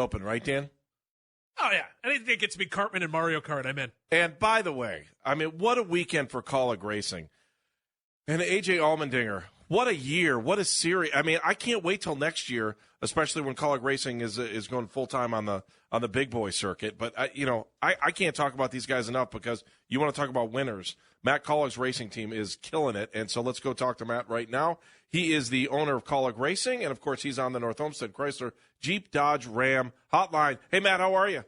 Open, right, Dan? Oh, yeah. Anything that gets me Cartman and Mario Kart, I'm in. And by the way, I mean, what a weekend for Kaulig Racing. And A.J. Allmendinger, what a year, what a series. I mean, I can't wait till next year, especially when Kaulig Racing is going full-time on the big boy circuit. But, I can't talk about these guys enough because you want to talk about winners. Matt Kaulig's racing team is killing it, and so let's go talk to Matt right now. He is the owner of Kaulig Racing, and, of course, he's on the North Olmsted Chrysler Jeep Dodge Ram hotline. Hey, Matt, how are you?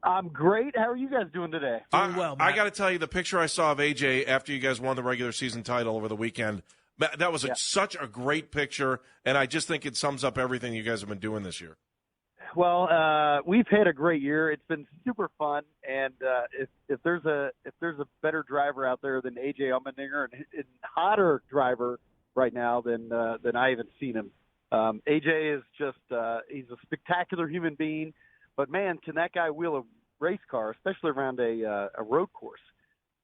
I'm great. How are you guys doing today? Doing well, Matt. I got to tell you, the picture I saw of AJ after you guys won the regular season title over the weekend, that was such a great picture, and I just think it sums up everything you guys have been doing this year. Well, we've had a great year. It's been super fun, and if there's a better driver out there than AJ Allmendinger, and hotter driver right now than I haven't seen him. AJ is just he's a spectacular human being. But, man, can that guy wheel a race car, especially around a road course.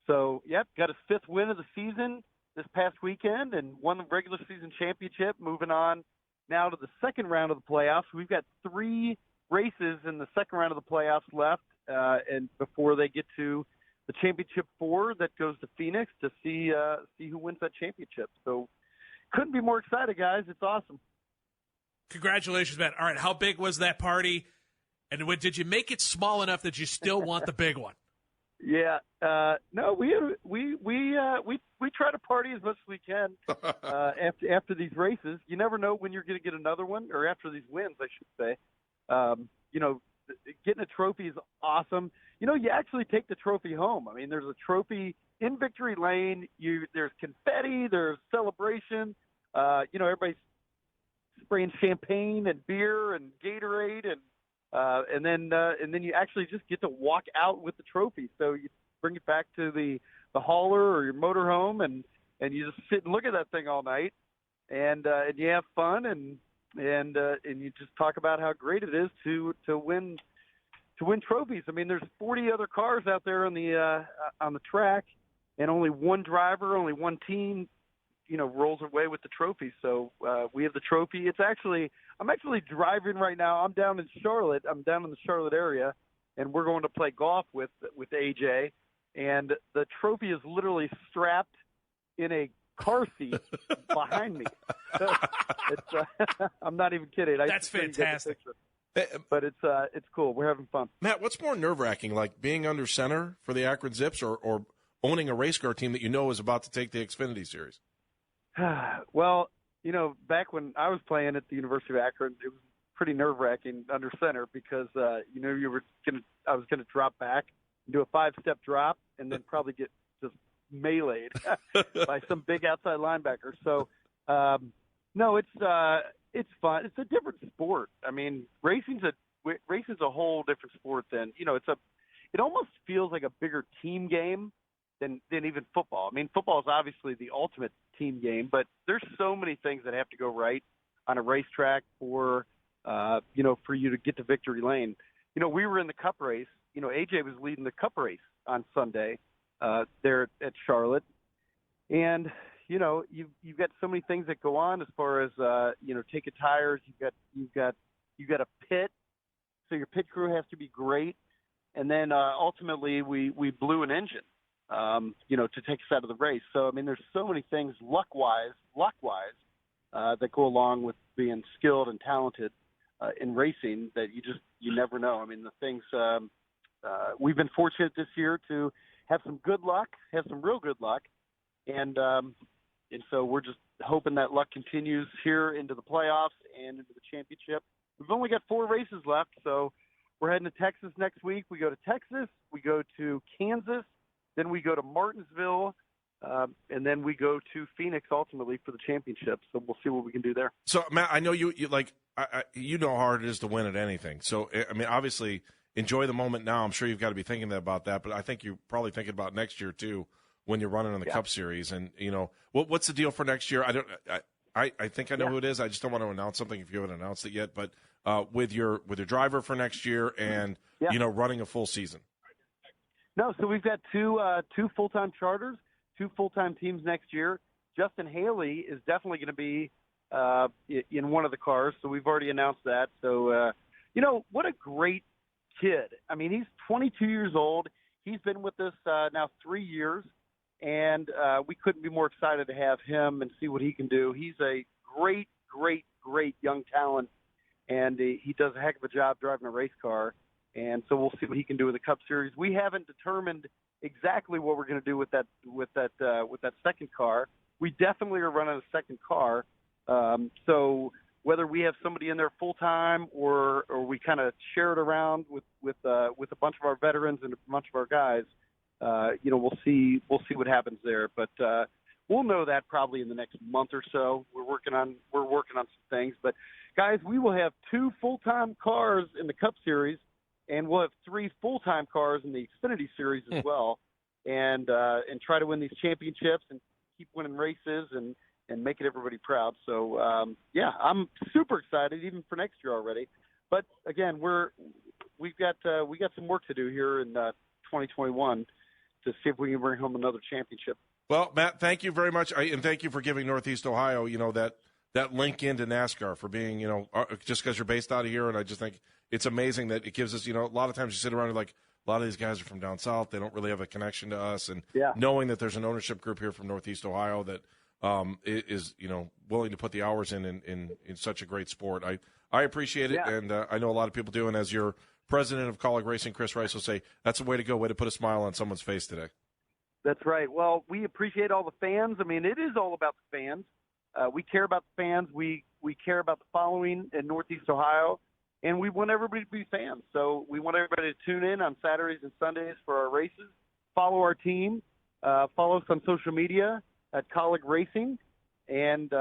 So, got his fifth win of the season this past weekend and won the regular season championship, moving on now to the second round of the playoffs. We've got 3 races in the second round of the playoffs left, and before they get to the championship 4 that goes to Phoenix to see who wins that championship. So, couldn't be more excited, guys. It's awesome. Congratulations, Matt. All right, how big was that party? And did you make it small enough that you still want the big one? Yeah, no, we try to party as much as we can after these races. You never know when you're going to get another one, or after these wins, I should say. Getting a trophy is awesome. You actually take the trophy home. I mean, there's a trophy in Victory Lane. There's confetti, there's celebration. Everybody's spraying champagne and beer and Gatorade and then you actually just get to walk out with the trophy. So you bring it back to the hauler or your motorhome, and you just sit and look at that thing all night, and you have fun, and you just talk about how great it is to win trophies. I mean, there's 40 other cars out there on the track, and only one driver, only one team, rolls away with the trophy. So we have the trophy. I'm actually driving right now. I'm down in Charlotte. I'm down in the Charlotte area, and we're going to play golf with AJ. And the trophy is literally strapped in a car seat behind me. So I'm not even kidding. That's fantastic. But it's cool. We're having fun. Matt, what's more nerve-wracking, like being under center for the Akron Zips or owning a race car team that you know is about to take the Xfinity Series? Well, back when I was playing at the University of Akron, it was pretty nerve-wracking under center because, I was going to drop back and do a 5-step drop and then probably get just meylayed by some big outside linebacker. So, no, it's fun. It's a different sport. I mean, racing's a whole different sport than, it almost feels like a bigger team game than even football. I mean, football is obviously the ultimate team game, but there's so many things that have to go right on a racetrack for you to get to victory lane. We were in the Cup race. AJ was leading the Cup race on Sunday there at Charlotte, and you've got so many things that go on as far as taking tires. You've got a pit, so your pit crew has to be great, and then ultimately we blew an engine. To take us out of the race. So, I mean, there's so many things luck-wise, that go along with being skilled and talented in racing that you never know. I mean, the things we've been fortunate this year to have some good luck, have some real good luck, and so we're just hoping that luck continues here into the playoffs and into the championship. We've only got 4 races left, so we're heading to Texas next week. We go to Texas, we go to Kansas, then we go to Martinsville, and then we go to Phoenix ultimately for the championship. So we'll see what we can do there. So, Matt, I know you know how hard it is to win at anything. So, I mean, obviously, enjoy the moment now. I'm sure you've got to be thinking about that, but I think you're probably thinking about next year too when you're running in the Cup Series. And what's the deal for next year? I think I know who it is. I just don't want to announce something if you haven't announced it yet. But with your driver for next year and running a full season. No, so we've got two full-time charters, 2 full-time teams next year. Justin Haley is definitely going to be in one of the cars, so we've already announced that. So, what a great kid. I mean, he's 22 years old. He's been with us now 3 years, and we couldn't be more excited to have him and see what he can do. He's a great, great, great young talent, and he does a heck of a job driving a race car. And so we'll see what he can do in the Cup Series. We haven't determined exactly what we're going to do with that second car. We definitely are running a second car. So whether we have somebody in there full time or we kind of share it around with a bunch of our veterans and a bunch of our guys, we'll see what happens there. But we'll know that probably in the next month or so. We're working on some things. But guys, we will have 2 full-time cars in the Cup Series, and we'll have 3 full-time cars in the Xfinity Series as well, and try to win these championships and keep winning races and making everybody proud. So I'm super excited even for next year already. But again, we've got some work to do here in 2021 to see if we can bring home another championship. Well, Matt, thank you very much, and thank you for giving Northeast Ohio, that link into NASCAR, for being, just because you're based out of here. And I just think it's amazing that it gives us, a lot of times you sit around and like, a lot of these guys are from down south. They don't really have a connection to us. And knowing that there's an ownership group here from Northeast Ohio that is, willing to put the hours in such a great sport. I appreciate it, and I know a lot of people do. And as your president of Kaulig Racing, Chris Rice, will say, that's a way to go, way to put a smile on someone's face today. That's right. Well, we appreciate all the fans. I mean, it is all about the fans. We care about the fans. We care about the following in Northeast Ohio, and we want everybody to be fans. So we want everybody to tune in on Saturdays and Sundays for our races, follow our team, follow us on social media at Kaulig Racing, and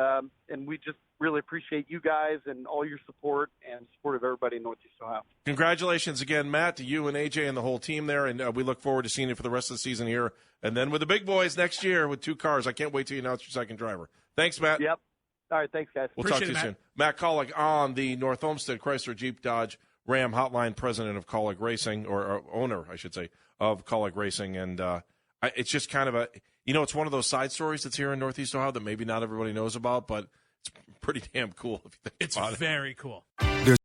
we just really appreciate you guys and all your support and support of everybody in Northeast Ohio. Congratulations again, Matt, to you and AJ and the whole team there, and we look forward to seeing you for the rest of the season here, and then with the big boys next year with 2 cars. I can't wait till you announce your second driver. Thanks, Matt. Yep. All right, thanks, guys. We'll talk to you soon. Matt Kaulig on the North Olmsted Chrysler Jeep Dodge Ram Hotline, president of Kaulig Racing, or owner, I should say, of Kaulig Racing, and it's just kind of it's one of those side stories that's here in Northeast Ohio that maybe not everybody knows about, but it's pretty damn cool if you think about it. It's very cool.